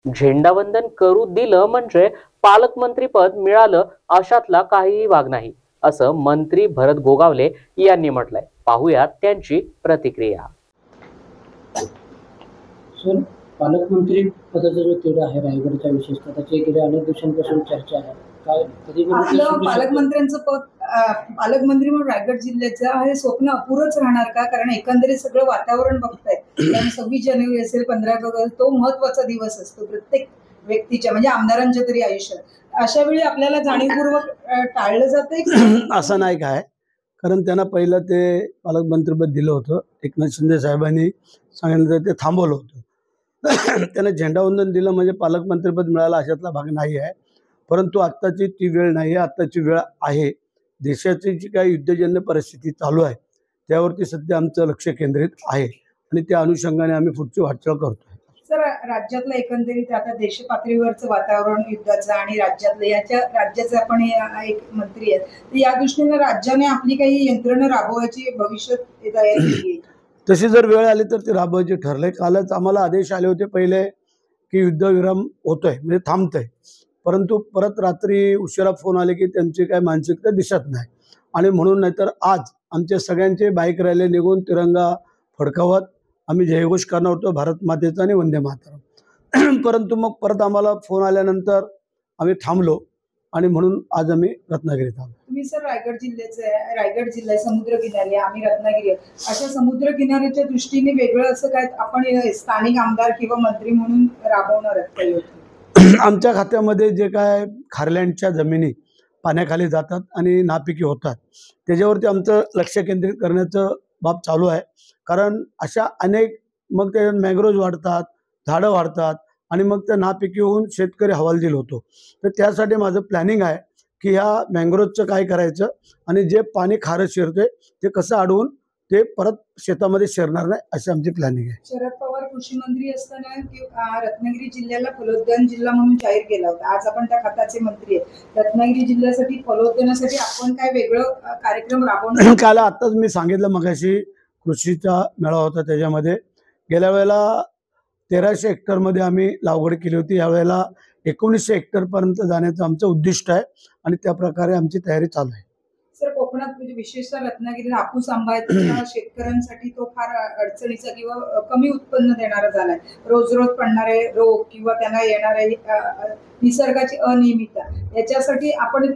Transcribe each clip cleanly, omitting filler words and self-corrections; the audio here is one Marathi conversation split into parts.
झेंडावंदन करू दिलं म्हणजे पालकमंत्रीपद मिळालं अशातला काहीही भाग नाही, असं मंत्री भरत गोगावले यांनी म्हटलंय. पाहूयात त्यांची प्रतिक्रिया. सर, पालकमंत्री पदाचा जो तेढा आहे रायगडच्या विशेषतः त्याची गेल्या अनेक दिवसांपासून चर्चा आहे. काय कधी आपलं पालकमंत्र्यांचं पद पालकमंत्री म्हणून रायगड जिल्ह्याचं हे स्वप्न अपुरंच राहणार का? कारण एकंदरीत सगळं वातावरण बघताय. कारण 26 जानेवारी असेल, 15 ऑगस्ट तो महत्वाचा दिवस असतो प्रत्येक व्यक्तीच्या, म्हणजे आमदारांच्या तरी आयुष्यात. अशा वेळी आपल्याला जाणीवपूर्वक टाळलं जातंय असं नाही काय, कारण त्यांना पहिलं ते पालकमंत्रीपद दिलं होतं. एकनाथ शिंदे साहेबांनी सांगितलं ते थांबवलं होतं. त्यांना झेंडावंदन दिलं म्हणजे पालकमंत्रीपद मिळालं अशातला भाग नाही आहे. परंतु आत्ताची ती वेळ नाही आहे, आत्ताची वेळ आहे. देशाची जी काही युद्धजन्य परिस्थिती चालू आहे त्यावरती सध्या आमचं लक्ष केंद्रित आहे आणि त्या अनुषंगाने आम्ही पुढची वाटचाल करतोय. सर, राज्यातलं एकंदरीत आता देश पातळीवरचं वातावरण युद्धाचं आणि राज्यातलं राज्याचे आपण एक मंत्री आहेत, तर या दृष्टीने राज्याने आपली काही यंत्रणा राबवायची भविष्यात तयारी केली आहे? तशी जर वेळ आली तर ती राबवायची ठरलंय. कालच आम्हाला आदेश आले होते पहिले की युद्धविराम होतोय म्हणजे थांबतंय, परंतु परत रात्री उशिरा फोन आले की त्यांची काय मानसिकता दिसत नाही आणि म्हणून नाहीतर आज आमच्या सगळ्यांचे बाईक रॅली निघून तिरंगा फडकावत आम्ही जयघोष करणार होतो भारत मातेचा आणि वंदे मातरम. परंतु मग परत आम्हाला फोन आल्यानंतर आम्ही थांबलो आणि म्हणून आज आम्ही रत्नागिरीत आलो. तुम्ही सर रायगड जिल्हा समुद्र किनारी, आम्ही रत्नागिरी, अशा समुद्र किनाऱ्याच्या दृष्टीने वेगळं असं काय आपण स्थानिक आमदार किंवा मंत्री म्हणून राबवणार आहेत? आमच्या खात्यामध्ये जे काय खारलँडच्या जमिनी पाण्याखाली जातात आणि नापिकी होतात त्याच्यावरती आमचं लक्ष केंद्रित करण्याचं बाब चालू आहे. कारण अशा अनेक मग ते मॅंग्रोव्ज वाढतात, झाडं वाढतात आणि मग त्या नापिकी होऊन शेतकरी हवालदिल होतो. तर त्यासाठी माझं प्लॅनिंग आहे की ह्या मॅंग्रोव्जचं काय करायचं आणि जे पाणी खारं शिरते ते कसं अडवून ते परत शेतामध्ये शिरणार नाही अशी आमची प्लॅनिंग आहे. शरद पवार कृषी मंत्री असताना रत्नागिरी जिल्ह्याला फलोद्यान जिल्हा म्हणून जाहीर केला होता. आज आपण त्या खात्याचे मंत्री आहेत. रत्नागिरी जिल्ह्यासाठी फलोद्यानासाठी आपण काय वेगळं कार्यक्रम राबवणार? काल आताच मी सांगितलं, मगाशी कृषीचा मेळावा होता त्याच्यामध्ये गेल्या वेळेला 1300 हेक्टरमध्ये आम्ही लागवड केली होती. यावेळेला 1900 हेक्टरपर्यंत जाण्याचं आमचं उद्दिष्ट आहे आणि त्या प्रकारे आमची तयारी चालू आहे. सर, कोकणात म्हणजे विशेषतः रत्नागिरीला हापूस आंबा आहे, शेतकऱ्यांसाठी तो फार अडचणीचा किंवा कमी उत्पन्न देणारा झालाय. रोज रोज पडणारे रोग किंवा त्यांना येणारे निसर्गाची अनियमितता याच्यासाठी आपण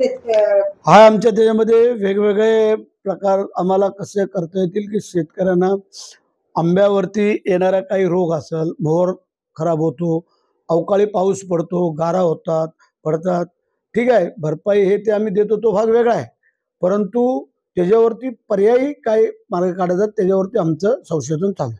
हा आमच्या त्याच्यामध्ये वेगवेगळे प्रकार आम्हाला कसे करता येतील की शेतकऱ्यांना आंब्यावरती येणारा काही रोग असेल, मोहर खराब होतो, अवकाळी पाऊस पडतो, गारा पडतात, ठीक आहे, भरपाई हे ते आम्ही देतो, तो भाग वेगळा आहे. परंतु त्याच्यावरती पर्यायी काय मार्ग काढायचा त्याच्यावरती आमचं संशोधन चालू आहे.